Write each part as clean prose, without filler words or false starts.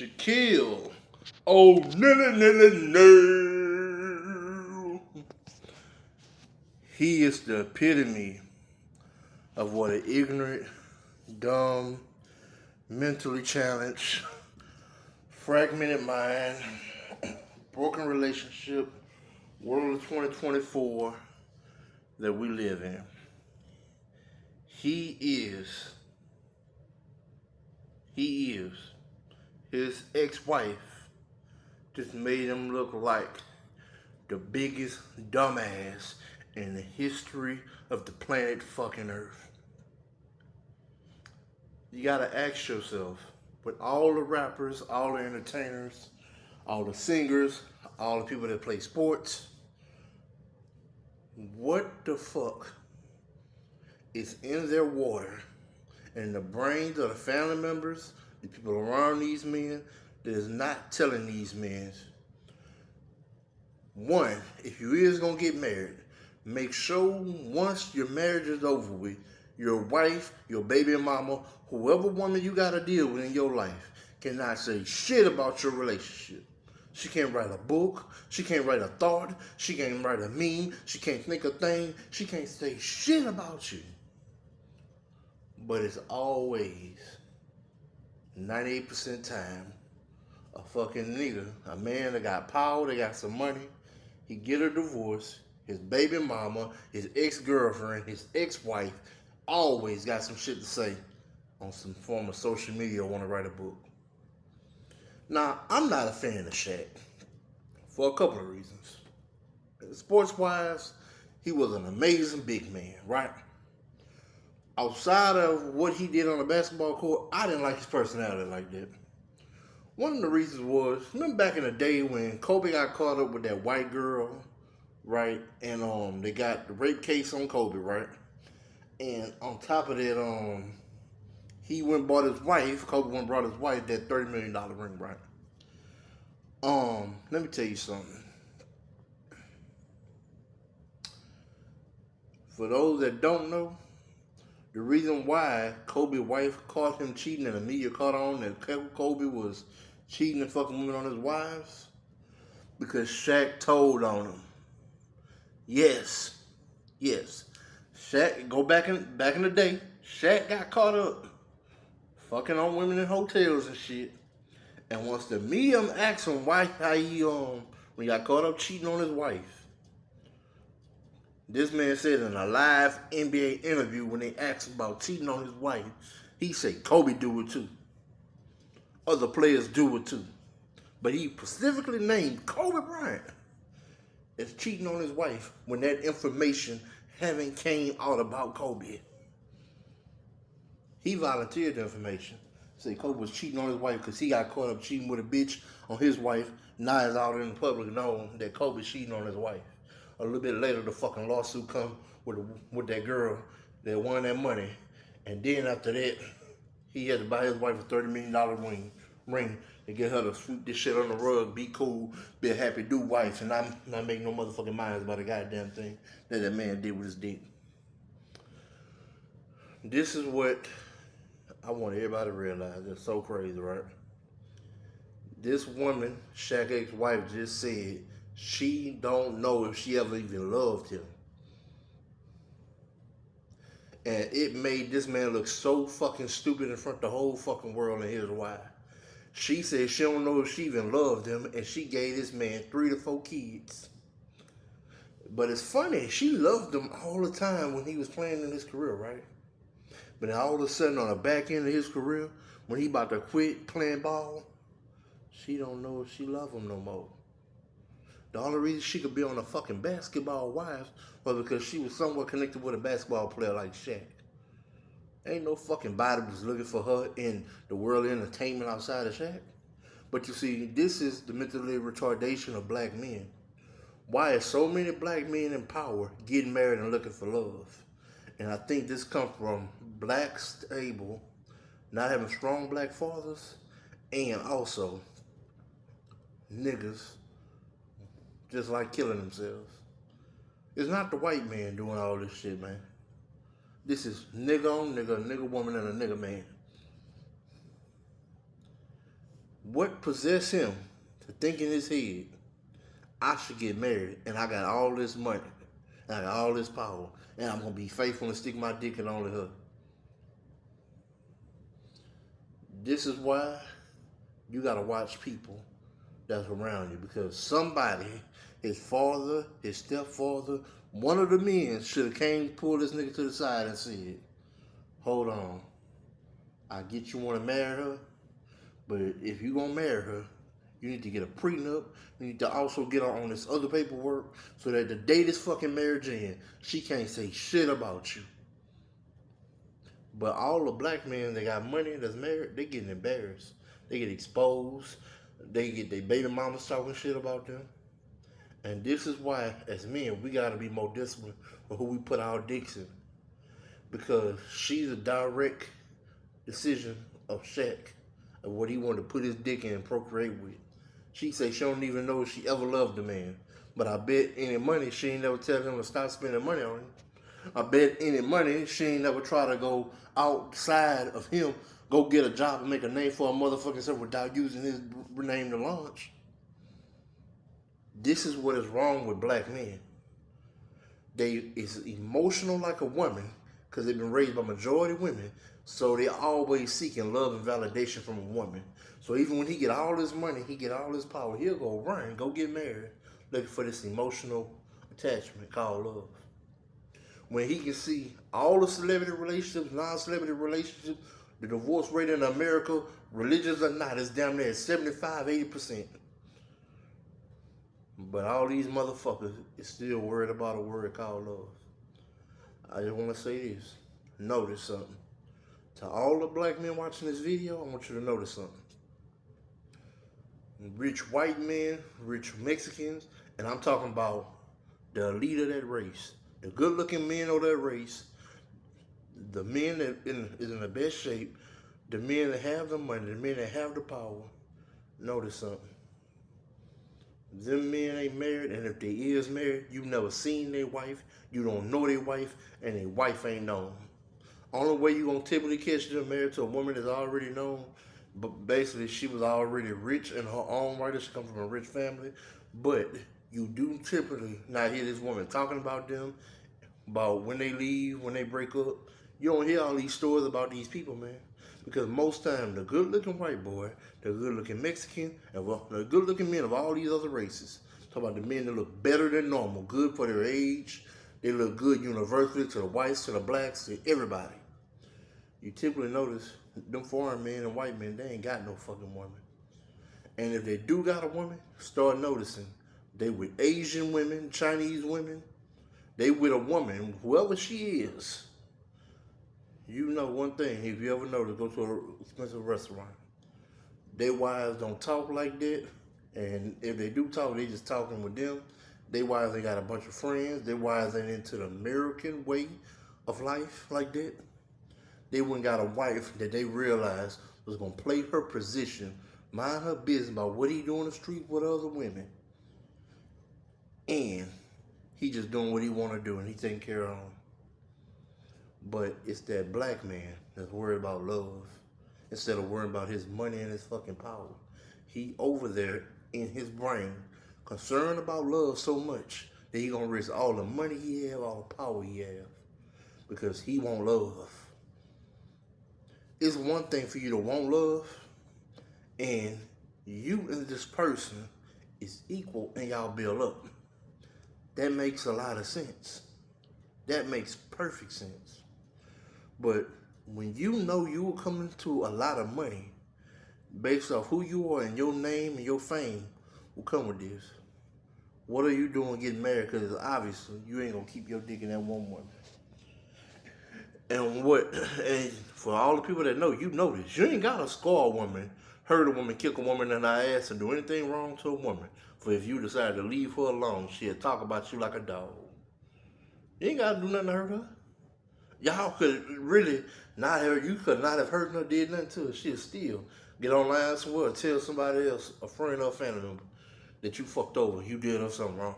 Shaquille. Oh, no, no, no, no, no. He is the epitome of what an ignorant, dumb, mentally challenged, fragmented mind, broken relationship, world of 2024 that we live in. He is. His ex-wife just made him look like the biggest dumbass in the history of the planet fucking Earth. You gotta ask yourself, with all the rappers, all the entertainers, all the singers, all the people that play sports, what the fuck is in their water and the brains of the family members, the people around these men, that is not telling these men, one, if you is gonna get married, make sure once your marriage is over with, your wife, your baby mama, whoever woman you gotta deal with in your life, cannot say shit about your relationship. She can't write a book. She can't write a thought. She can't write a meme. She can't think a thing. She can't say shit about you. But it's always 98% time a fucking nigga, a man that got power, that got some money, he get a divorce, his baby mama, his ex-girlfriend, his ex-wife, always got some shit to say on some form of social media or want to write a book. Now, I'm not a fan of Shaq for a couple of reasons. Sports-wise, he was an amazing big man, right? Outside of what he did on the basketball court, I didn't like his personality like that. One of the reasons was, remember back in the day when Kobe got caught up with that white girl, right? And they got the rape case on Kobe, right? And on top of that, he went and bought his wife, Kobe went and brought his wife that $30 million ring, right? Let me tell you something. For those that don't know, the reason why Kobe's wife caught him cheating and the media caught on that Kobe was cheating and fucking women on his wives, because Shaq told on him. Yes. Shaq, go back in the day, Shaq got caught up fucking on women in hotels and shit. And once the media asked him why how he when he got caught up cheating on his wife, this man said in a live NBA interview when they asked him about cheating on his wife, he said Kobe do it too. Other players do it too. But he specifically named Kobe Bryant as cheating on his wife when that information haven't came out about Kobe. He volunteered the information. Say Kobe was cheating on his wife because he got caught up cheating with a bitch on his wife. Now it's out in the public known that Kobe's cheating on his wife. A little bit later, the fucking lawsuit come with that girl that won that money. And then after that, he had to buy his wife a $30 million ring to get her to sweep this shit on the rug, be cool, be a happy do wife, and not make no motherfucking minds about a goddamn thing that man did with his dick. This is what I want everybody to realize. It's so crazy, right? This woman, Shaq's ex-wife, just said she don't know if she ever even loved him. And it made this man look so fucking stupid in front of the whole fucking world, and here's why. She said she don't know if she even loved him, and she gave this man 3 to 4 kids. But it's funny, she loved him all the time when he was playing in his career, right? But then all of a sudden, on the back end of his career, when he about to quit playing ball, she don't know if she love him no more. The only reason she could be on a fucking Basketball Wives was because she was somewhat connected with a basketball player like Shaq. Ain't no fucking body was looking for her in the world of entertainment outside of Shaq. But you see, this is the mentally retardation of black men. Why is so many black men in power getting married and looking for love? And I think this comes from black stable, not having strong black fathers, and also niggas just like killing themselves. It's not the white man doing all this shit, man. This is nigga on nigga, nigga woman, and a nigga man. What possessed him to think in his head, I should get married and I got all this money and I got all this power and I'm gonna be faithful and stick my dick in only her. This is why you gotta watch people that's around you, because somebody, his father, his stepfather, one of the men should have came, pulled this nigga to the side and said, hold on, I get you want to marry her, but if you gonna marry her, you need to get a prenup. You need to also get her on this other paperwork so that the day this fucking marriage ends, she can't say shit about you. But all the black men that got money that's married, they getting embarrassed. They get exposed. They get their baby mamas talking shit about them. And this is why, as men, we gotta be more disciplined with who we put our dicks in. Because she's a direct decision of Shaq of what he wanted to put his dick in and procreate with. She say she don't even know if she ever loved the man. But I bet any money she ain't never tell him to stop spending money on him. I bet any money she ain't never try to go outside of him, go get a job and make a name for a motherfucking self without using his name to launch. This is what is wrong with black men. They is emotional like a woman because they've been raised by majority women, so they always seeking love and validation from a woman. So even when he get all this money, he get all this power, he'll go run, go get married, looking for this emotional attachment called love. When he can see all the celebrity relationships, non-celebrity relationships, the divorce rate in America, religious or not, is down there at 75, 80%. But all these motherfuckers is still worried about a word called love. I just want to say this. Notice something. To all the black men watching this video, I want you to notice something. Rich white men, rich Mexicans, and I'm talking about the elite of that race. The good-looking men of that race, the men that is in the best shape, the men that have the money, the men that have the power. Notice something. Them men ain't married, and if they is married, you never seen their wife, you don't know their wife, and their wife ain't known. Only way you gonna typically catch them married to a woman that's already known, but basically she was already rich in her own right, she come from a rich family, but you do typically not hear this woman talking about them, about when they leave, when they break up. You don't hear all these stories about these people, man. Because most time, the good-looking white boy, the good-looking Mexican, and the good-looking men of all these other races, talk about the men that look better than normal, good for their age, they look good universally to the whites, to the blacks, to everybody. You typically notice them foreign men and white men, they ain't got no fucking woman. And if they do got a woman, start noticing they with Asian women, Chinese women, they with a woman, whoever she is. You know one thing, if you ever notice, go to an expensive restaurant. Their wives don't talk like that, and if they do talk, they just talking with them. Their wives ain't got a bunch of friends. Their wives ain't into the American way of life like that. They wouldn't got a wife that they realized was gonna play her position, mind her business about what he do in the street with other women, and he just doing what he want to do, and he taking care of them. But it's that black man that's worried about love instead of worrying about his money and his fucking power. He over there in his brain concerned about love so much that he gonna risk all the money he have, all the power he have, because he want love. It's one thing for you to want love, and you and this person is equal and y'all build up. That makes a lot of sense. That makes perfect sense. But when you know you will come into a lot of money based off who you are and your name and your fame will come with this. What are you doing getting married? Because obviously you ain't going to keep your dick in that one woman. And for all the people that know, you know this. You ain't got to scar a woman, hurt a woman, kick a woman in her ass, and do anything wrong to a woman. For if you decide to leave her alone, she'll talk about you like a dog. You ain't got to do nothing to hurt her. Y'all could really not have, you could not have hurt her, did nothing to her. She'll still get online somewhere and tell somebody else, a friend or a family member, that you fucked over, you did her something wrong.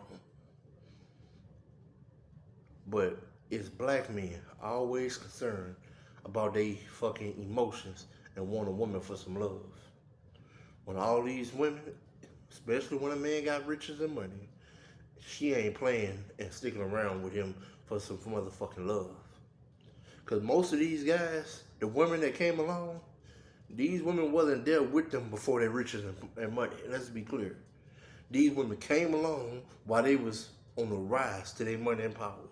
But it's black men always concerned about their fucking emotions and want a woman for some love. When all these women, especially when a man got riches and money, she ain't playing and sticking around with him for some motherfucking love. Because most of these guys, the women that came along, these women wasn't there with them before their riches and money. Let's be clear. These women came along while they was on the rise to their money and power.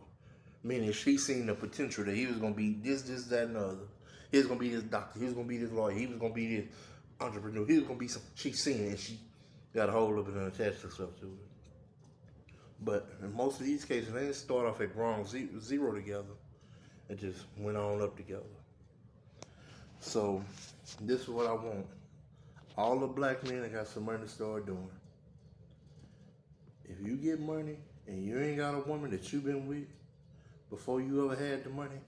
Meaning she seen the potential that he was gonna be this, that, and the other. He was gonna be this doctor. He was gonna be this lawyer. He was gonna be this entrepreneur. He was gonna be some. She seen it and she got a hold of it and attached herself to it. But in most of these cases, they didn't start off at ground zero together. It just went on up together. So this is what I want. All the black men that got some money to start doing. If you get money and you ain't got a woman that you been with before you ever had the money,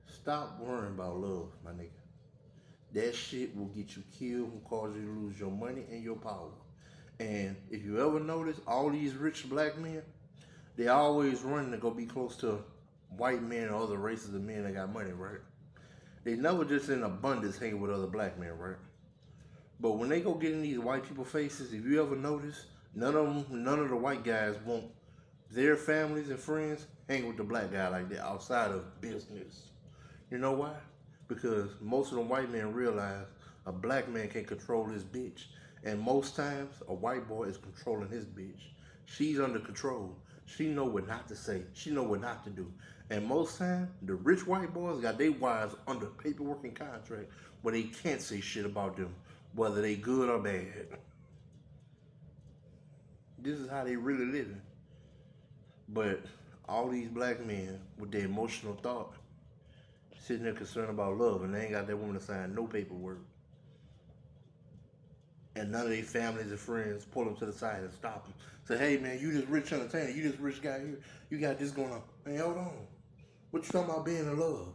stop worrying about love, my nigga. That shit will get you killed and cause you to lose your money and your power. And if you ever notice, all these rich black men, they always running to go be close to white men or other races of men that got money, right? They never just in abundance hanging with other black men, right? But when they go get in these white people faces, if you ever notice, none of the white guys want their families and friends hang with the black guy like that outside of business. You know why? Because most of the white men realize a black man can't control his bitch. And most times, a white boy is controlling his bitch. She's under control. She know what not to say. She know what not to do. And most times, the rich white boys got their wives under paperwork and contract where they can't say shit about them, whether they good or bad. This is how they really living. But all these black men with their emotional thought sitting there concerned about love and they ain't got that woman to sign no paperwork. And none of their families and friends pull them to the side and stop them. Say, hey man, you this rich entertainer, you this rich guy here, you got this going on. Hey, hold on. What you talking about being in love?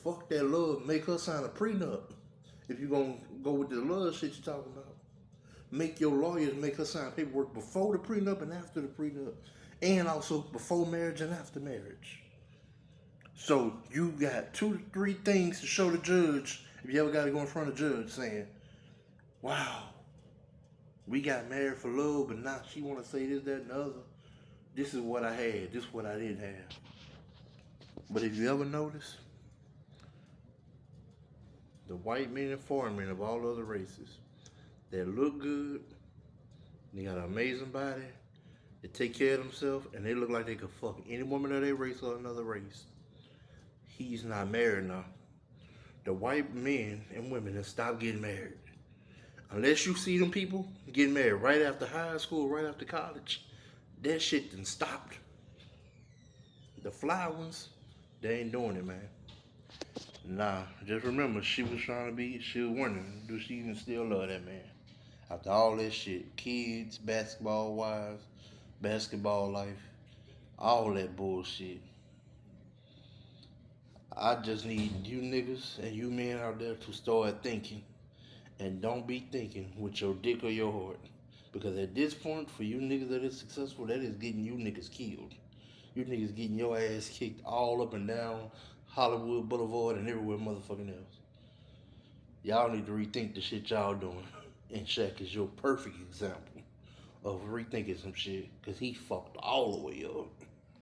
Fuck that love, make her sign a prenup. If you gonna go with the love shit you talking about. Make your lawyers make her sign paperwork before the prenup and after the prenup. And also before marriage and after marriage. So you got 2 to 3 things to show the judge if you ever got to go in front of the judge saying, wow, we got married for love, but now she want to say this, that, and the other. This is what I had. This is what I didn't have. But if you ever notice, the white men and foreign men of all other races that look good, they got an amazing body, they take care of themselves, and they look like they could fuck any woman of their race or another race. He's not married now. The white men and women that stop getting married. Unless you see them people getting married right after high school, right after college, that shit done stopped. The fly ones, they ain't doing it, man. Nah, just remember, she was wondering, do she even still love that man? After all that shit, kids, basketball wives, basketball life, all that bullshit. I just need you niggas and you men out there to start thinking. And don't be thinking with your dick or your heart. Because at this point, for you niggas that is successful, that is getting you niggas killed. You niggas getting your ass kicked all up and down Hollywood Boulevard and everywhere motherfucking else. Y'all need to rethink the shit y'all doing. And Shaq is your perfect example of rethinking some shit. Because he fucked all the way up.